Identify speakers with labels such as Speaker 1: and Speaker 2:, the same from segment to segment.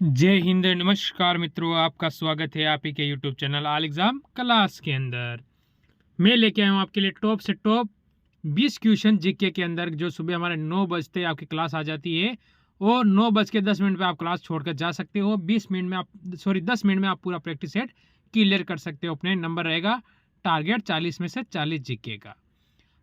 Speaker 1: जय हिंद, नमस्कार मित्रों, आपका स्वागत है आप ही के YouTube channel all exam class के अंदर। मैं लेके आया हूँ आपके लिए टॉप से टॉप 20 क्वेश्चन जीके के अंदर, जो सुबह हमारे 9 बजते आपकी क्लास आ जाती है और 9:10 पे आप क्लास छोड़कर जा सकते हो। 10 मिनट में आप पूरा प्रैक्टिस सेट क्लियर कर सकते हो। अपने नंबर रहेगा टारगेट 40 में से 40 जीके का।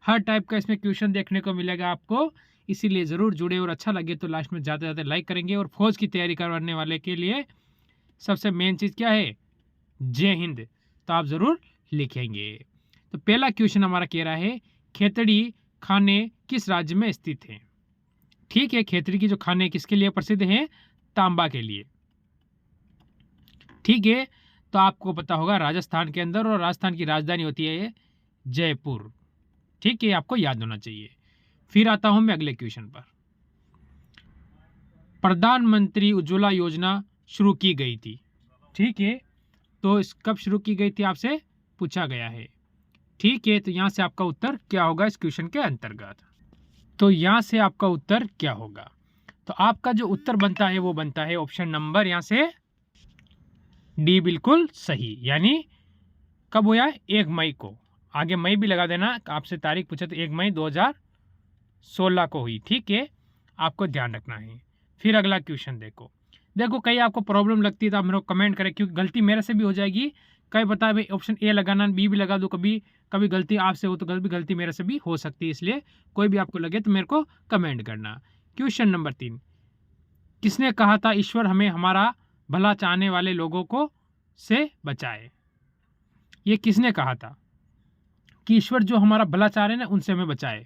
Speaker 1: हर टाइप का इसमें क्वेश्चन देखने को मिलेगा आपको, इसीलिए ज़रूर जुड़े और अच्छा लगे तो लास्ट में जाते जाते लाइक करेंगे। और फौज की तैयारी करने वाले के लिए सबसे मेन चीज़ क्या है? जय हिंद, तो आप ज़रूर लिखेंगे। तो पहला क्वेश्चन हमारा कह रहा है, खेतड़ी खाने किस राज्य में स्थित हैं? ठीक है, खेतड़ी की जो खाने किसके लिए प्रसिद्ध हैं? तांबा के लिए। ठीक है, तो आपको पता होगा राजस्थान के अंदर, और राजस्थान की राजधानी होती है जयपुर। ठीक है, आपको याद होना चाहिए। फिर आता हूं मैं अगले क्वेश्चन पर। प्रधानमंत्री उज्ज्वला योजना शुरू की गई थी। ठीक है, तो इस कब शुरू की गई थी आपसे पूछा गया है। ठीक है, तो यहां से आपका उत्तर क्या होगा इस क्वेश्चन के अंतर्गत? तो यहां से आपका उत्तर क्या होगा? तो आपका जो उत्तर बनता है वो बनता है ऑप्शन नंबर यहां से डी, बिल्कुल सही। यानी कब हुआ? 1 मई को। आगे मई भी लगा देना, आपसे तारीख पूछे तो 1 मई 2016 को हुई। ठीक है, आपको ध्यान रखना है। फिर अगला क्वेश्चन देखो कहीं आपको प्रॉब्लम लगती है तो आप मेरे को कमेंट करें, क्योंकि गलती मेरे से भी हो जाएगी। कहीं पता है ऑप्शन ए लगाना, बी भी लगा दो, कभी कभी गलती आपसे हो तो गलती मेरे से भी हो सकती है, इसलिए कोई भी आपको लगे तो मेरे को कमेंट करना। क्वेश्चन नंबर 3, किसने कहा था ईश्वर हमें हमारा भला चाहने वाले लोगों को से बचाए? ये किसने कहा था कि ईश्वर जो हमारा भला चाह रहे हैं ना उनसे हमें बचाए?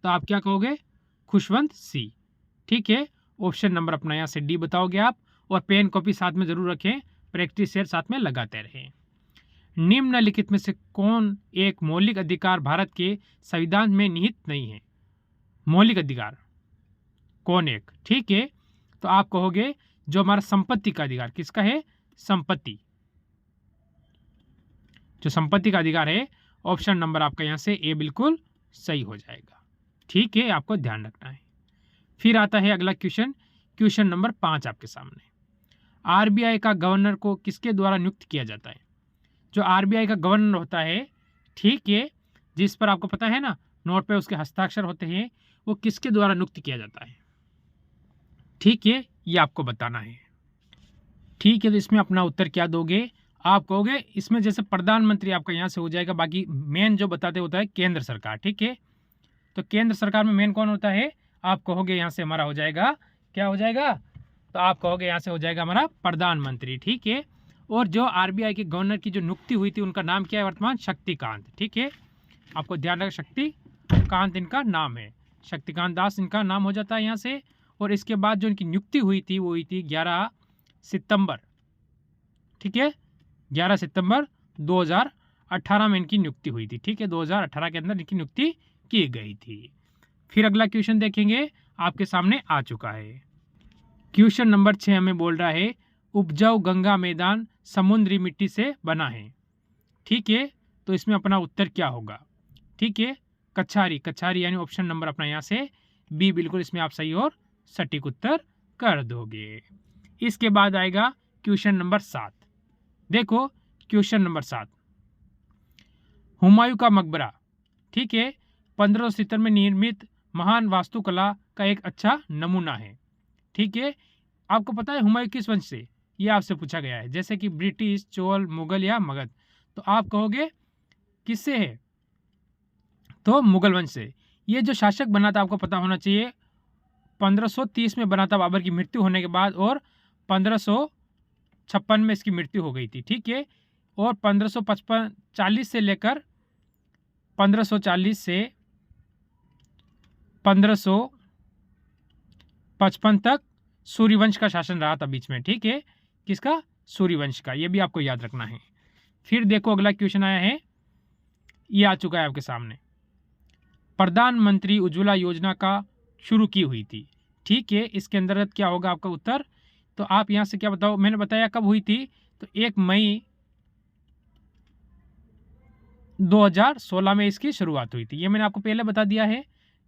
Speaker 1: तो आप क्या कहोगे? खुशवंत सी। ठीक है, ऑप्शन नंबर अपना यहाँ से डी बताओगे आप। और पेन कॉपी साथ में जरूर रखें, प्रैक्टिस सेट साथ में लगाते रहें। निम्नलिखित में से कौन एक मौलिक अधिकार भारत के संविधान में निहित नहीं है? मौलिक अधिकार कौन एक? ठीक है, तो आप कहोगे जो हमारा संपत्ति का अधिकार। किसका है? संपत्ति। जो संपत्ति का अधिकार है, ऑप्शन नंबर आपका यहां से ए बिल्कुल सही हो जाएगा। ठीक है, आपको ध्यान रखना है। फिर आता है अगला क्वेश्चन, क्वेश्चन नंबर 5 आपके सामने। आरबीआई का गवर्नर को किसके द्वारा नियुक्त किया जाता है? जो आरबीआई का गवर्नर होता है, ठीक है, जिस पर आपको पता है ना नोट पे उसके हस्ताक्षर होते हैं, वो किसके द्वारा नियुक्त किया जाता है? ठीक है, ये आपको बताना है। ठीक है, तो इसमें अपना उत्तर क्या दोगे? आप कहोगे इसमें जैसे प्रधानमंत्री आपका यहाँ से हो जाएगा, बाकी मेन जो बताते होता है केंद्र सरकार। ठीक है, तो केंद्र सरकार में मेन कौन होता है? आप कहोगे यहाँ से हमारा हो जाएगा, क्या हो जाएगा? तो आप कहोगे यहाँ से हो जाएगा हमारा प्रधानमंत्री। ठीक है, और जो आरबीआई के गवर्नर की जो नियुक्ति हुई थी उनका नाम क्या है वर्तमान? शक्तिकांत। ठीक है, आपको ध्यान रखना, शक्तिकांत इनका नाम है, शक्तिकांत दास इनका नाम हो जाता है यहाँ से। और इसके बाद जो इनकी नियुक्ति हुई थी वो हुई थी 11 सितंबर। ठीक है, 11 सितंबर 2018 में इनकी नियुक्ति हुई थी। ठीक है, 2018 के अंदर इनकी नियुक्ति की गई थी। फिर अगला क्वेश्चन देखेंगे, आपके सामने आ चुका है। क्वेश्चन नंबर 6 हमें बोल रहा है, उपजाऊ गंगा मैदान समुद्री मिट्टी से बना है। ठीक है, तो इसमें अपना उत्तर क्या होगा? ठीक है, कछारी यानी ऑप्शन नंबर अपना यहाँ से बी बिल्कुल इसमें आप सही और सटीक उत्तर कर दोगे। इसके बाद आएगा क्वेश्चन नंबर 7। देखो क्वेश्चन नंबर 7, हुमायूं का मकबरा, ठीक है, 1570 में निर्मित महान वास्तुकला का एक अच्छा नमूना है। ठीक है, आपको पता है हुमायूं किस वंश से? ये आपसे पूछा गया है, जैसे कि ब्रिटिश, चोल, मुगल या मगध। तो आप कहोगे किससे है? तो मुगल वंश से। ये जो शासक बना था आपको पता होना चाहिए, 1530 में बना था बाबर की मृत्यु होने के बाद, और 1556 में इसकी मृत्यु हो गई थी। ठीक है, और 1540 से लेकर 1540 से 1555 तक सूर्यवंश का शासन रहा था बीच में। ठीक है, किसका? सूर्यवंश का, ये भी आपको याद रखना है। फिर देखो अगला क्वेश्चन आया है, ये आ चुका है आपके सामने। प्रधानमंत्री उज्ज्वला योजना का शुरू की हुई थी। ठीक है, इसके अंतर्गत क्या होगा आपका उत्तर? तो आप यहां से क्या बताओ? मैंने बताया कब हुई थी, तो 1 मई 2016 में इसकी शुरुआत हुई थी। ये मैंने आपको पहले बता दिया है।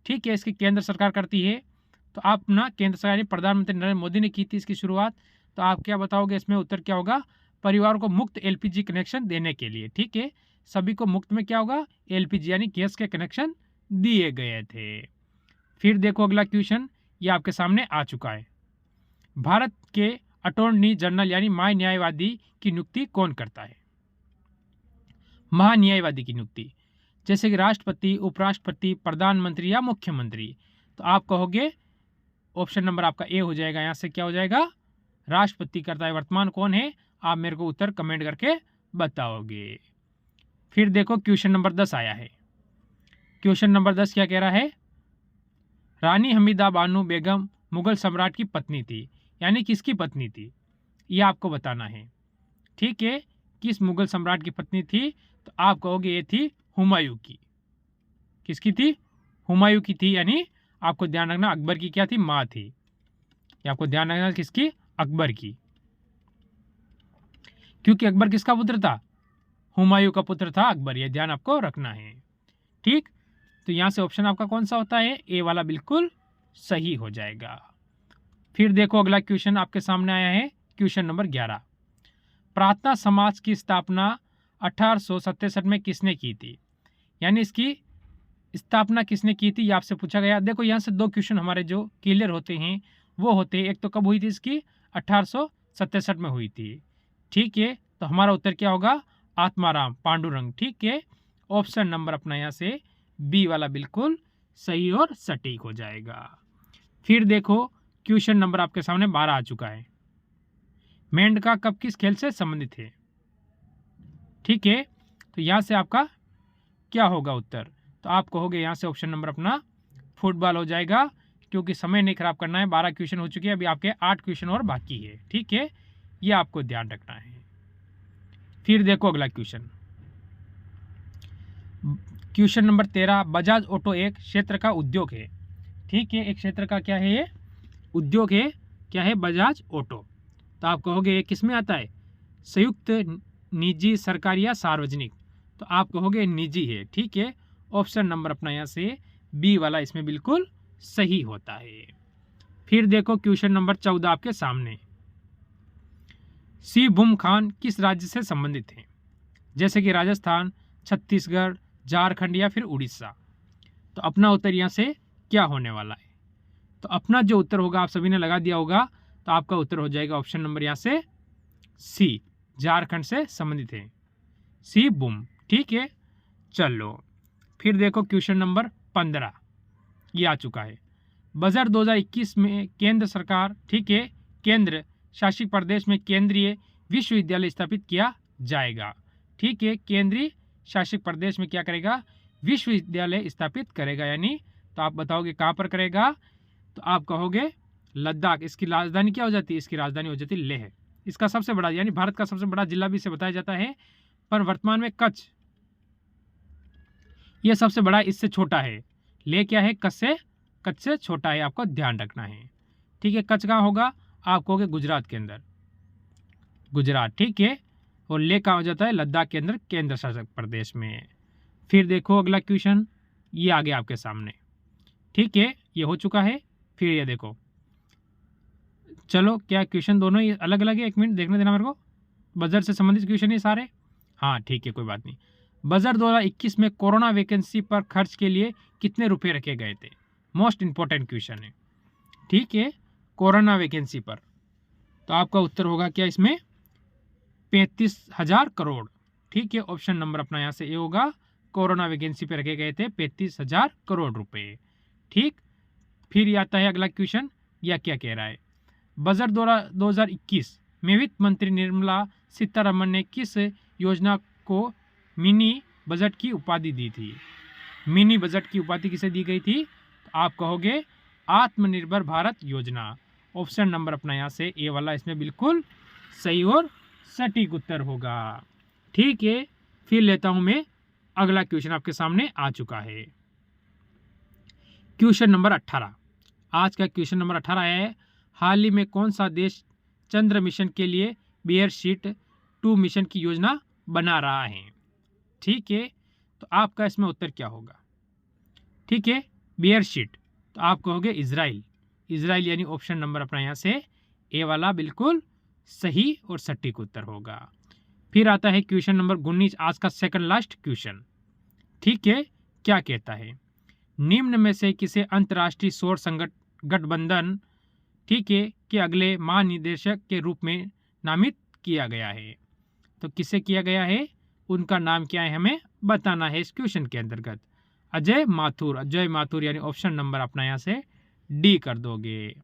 Speaker 1: ठीक है, इसकी केंद्र सरकार करती है। तो आप ना केंद्र सरकार प्रधानमंत्री नरेंद्र मोदी ने की थी इसकी शुरुआत। तो आप क्या बताओगे इसमें उत्तर क्या होगा? परिवार को मुफ्त एलपीजी कनेक्शन देने के लिए, ठीक है, सभी को मुफ्त में क्या होगा? एलपीजी यानी गैस के कनेक्शन दिए गए थे। फिर देखो अगला क्वेश्चन, ये आपके सामने आ चुका है। भारत के अटॉर्नी जनरल यानी महान्यायवादी की नियुक्ति कौन करता है? महान्यायवादी की नियुक्ति जैसे कि राष्ट्रपति, उपराष्ट्रपति, प्रधानमंत्री या मुख्यमंत्री। तो आप कहोगे ऑप्शन नंबर आपका ए हो जाएगा। यहाँ से क्या हो जाएगा? राष्ट्रपति करता है। वर्तमान कौन है? आप मेरे को उत्तर कमेंट करके बताओगे। फिर देखो क्वेश्चन नंबर 10 आया है। क्वेश्चन नंबर 10 क्या कह रहा है? रानी हमीदा बानो बेगम मुगल सम्राट की पत्नी थी, यानी किसकी पत्नी थी? ये आपको बताना है, ठीक है, किस मुगल सम्राट की पत्नी थी? तो आप कहोगे ये थी हुमायूं की। किसकी थी? हुमायूं की थी, यानी आपको ध्यान रखना अकबर की क्या थी? माँ थी। ये आपको ध्यान रखना किसकी? अकबर की, क्योंकि अकबर किसका पुत्र था? हुमायूं का पुत्र था अकबर। ये ध्यान आपको रखना है, ठीक। तो यहां से ऑप्शन आपका कौन सा होता है? ए वाला बिल्कुल सही हो जाएगा। फिर देखो अगला क्वेश्चन आपके सामने आया है, क्वेश्चन नंबर 11। प्रार्थना समाज की स्थापना 1867 में किसने की थी? यानी इसकी स्थापना किसने की थी, ये आपसे पूछा गया। देखो यहाँ से दो क्वेश्चन हमारे जो क्लियर होते हैं वो होते हैं। एक तो कब हुई थी इसकी? 1867 में हुई थी, ठीक है। तो हमारा उत्तर क्या होगा? आत्माराम पांडुरंग, ठीक है। ऑप्शन नंबर अपना यहाँ से बी वाला बिल्कुल सही और सटीक हो जाएगा। फिर देखो क्वेश्चन नंबर आपके सामने 12 आ चुका है। मेंढका कब किस खेल से संबंधित है? ठीक है, तो यहाँ से आपका क्या होगा उत्तर? तो आप कहोगे यहाँ से ऑप्शन नंबर अपना फुटबॉल हो जाएगा, क्योंकि समय नहीं खराब करना है। 12 क्वेश्चन हो चुके हैं, अभी आपके 8 क्वेश्चन और बाकी है, ठीक है, ये आपको ध्यान रखना है। फिर देखो अगला question, question number 13। Bajaj auto एक क्षेत्र का उद्योग है, ठीक है, एक क्षेत्र का क्या है? ये उद्योग है, क्या है? बजाज ऑटो। तो आप कहोगे ये किस में आता है? संयुक्त, निजी, सरकारी या सार्वजनिक? तो आप कहोगे निजी है, ठीक है। ऑप्शन नंबर अपना यहाँ से बी वाला इसमें बिल्कुल सही होता है। फिर देखो क्वेश्चन नंबर 14 आपके सामने। सी बुम खान किस राज्य से संबंधित है? जैसे कि राजस्थान, छत्तीसगढ़, झारखंड या फिर उड़ीसा। तो अपना उत्तर यहाँ से क्या होने वाला है? तो अपना जो उत्तर होगा आप सभी ने लगा दिया होगा, तो आपका उत्तर हो जाएगा ऑप्शन नंबर यहाँ से सी, झारखंड से संबंधित है, सी बुम, ठीक है। चलो फिर देखो क्वेश्चन नंबर 15 ये आ चुका है। बजट 2021 में केंद्र सरकार, ठीक है, केंद्र शासित प्रदेश में केंद्रीय विश्वविद्यालय स्थापित किया जाएगा, ठीक है। केंद्रीय शासित प्रदेश में क्या करेगा? विश्वविद्यालय स्थापित करेगा, यानी तो आप बताओगे कहाँ पर करेगा? तो आप कहोगे लद्दाख। इसकी राजधानी क्या हो जाती है? इसकी राजधानी हो जाती है लेह। इसका सबसे बड़ा, यानी भारत का सबसे बड़ा जिला भी इसे बताया जाता है, पर वर्तमान में कच्छ ये सबसे बड़ा, इससे छोटा है। लेह क्या है? कच्छ से छोटा है, आपको ध्यान रखना है, ठीक है। कच्छ कहाँ होगा? आप कहोगे गुजरात के अंदर, गुजरात, ठीक है। और लेह कहाँ हो जाता है? लद्दाख के अंदर, केंद्र शासित प्रदेश में। फिर देखो अगला क्वेश्चन ये आ गया आपके सामने, ठीक है, ये हो चुका है। फिर ये देखो, चलो क्या क्वेश्चन दोनों ही अलग अलग है? एक मिनट देखने देना मेरे को। बजट से संबंधित क्वेश्चन है सारे, हाँ ठीक है, कोई बात नहीं। बजट 2021 में कोरोना वैकेंसी पर खर्च के लिए कितने रुपए रखे गए थे? मोस्ट इंपॉर्टेंट क्वेश्चन है, ठीक है, कोरोना वैकेंसी पर। तो आपका उत्तर होगा क्या इसमें? 35,000 करोड़, ठीक है। ऑप्शन नंबर अपना यहाँ से ए होगा। कोरोना वैकेंसी पे रखे गए थे 35,000 करोड़ रुपए, ठीक। फिर आता है अगला क्वेश्चन, यह क्या कह रहा है? बजट 2021 में वित्त मंत्री निर्मला सीतारमण ने किस योजना को मिनी बजट की उपाधि दी थी? मिनी बजट की उपाधि किसे दी गई थी? तो आप कहोगे आत्मनिर्भर भारत योजना। ऑप्शन नंबर अपना यहाँ से ए वाला इसमें बिल्कुल सही और सटीक उत्तर होगा, ठीक है। फिर लेता हूं मैं अगला क्वेश्चन, आपके सामने आ चुका है क्वेश्चन नंबर 18। आज का क्वेश्चन नंबर 18 है, हाल ही में कौन सा देश चंद्र मिशन के लिए बेयरशीट 2 मिशन की योजना बना रहा है? ठीक है, तो आपका इसमें उत्तर क्या होगा? ठीक है, बेयरशीट, तो आप कहोगे इजराइल, इजराइल यानी ऑप्शन नंबर अपना यहाँ से ए वाला बिल्कुल सही और सटीक उत्तर होगा। फिर आता है क्वेश्चन नंबर 19, आज का सेकंड लास्ट क्वेश्चन। ठीक है, क्या कहता है, निम्न में से किसे अंतर्राष्ट्रीय सौर गठबंधन, ठीक है, के अगले महानिदेशक के रूप में नामित किया गया है। तो किसे किया गया है, उनका नाम क्या है, हमें बताना है इस क्वेश्चन के अंतर्गत। अजय माथुर यानी ऑप्शन नंबर अपना यहाँ से डी कर दोगे।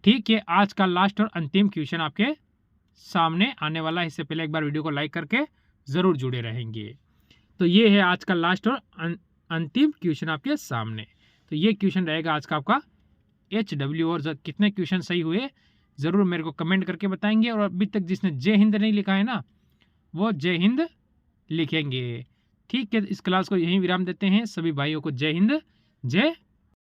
Speaker 1: ठीक है, आज का लास्ट और अंतिम क्वेश्चन आपके सामने आने वाला है। इससे पहले एक बार वीडियो को लाइक करके ज़रूर जुड़े रहेंगे। तो ये है आज का लास्ट और अंतिम क्वेश्चन आपके सामने। तो ये क्वेश्चन रहेगा आज का आपका HW, और कितने क्वेश्चन सही हुए ज़रूर मेरे को कमेंट करके बताएंगे। और अभी तक जिसने जय हिंद नहीं लिखा है ना, वो जय हिंद लिखेंगे। ठीक है, इस क्लास को यहीं विराम देते हैं। सभी भाइयों को जय हिंद, जय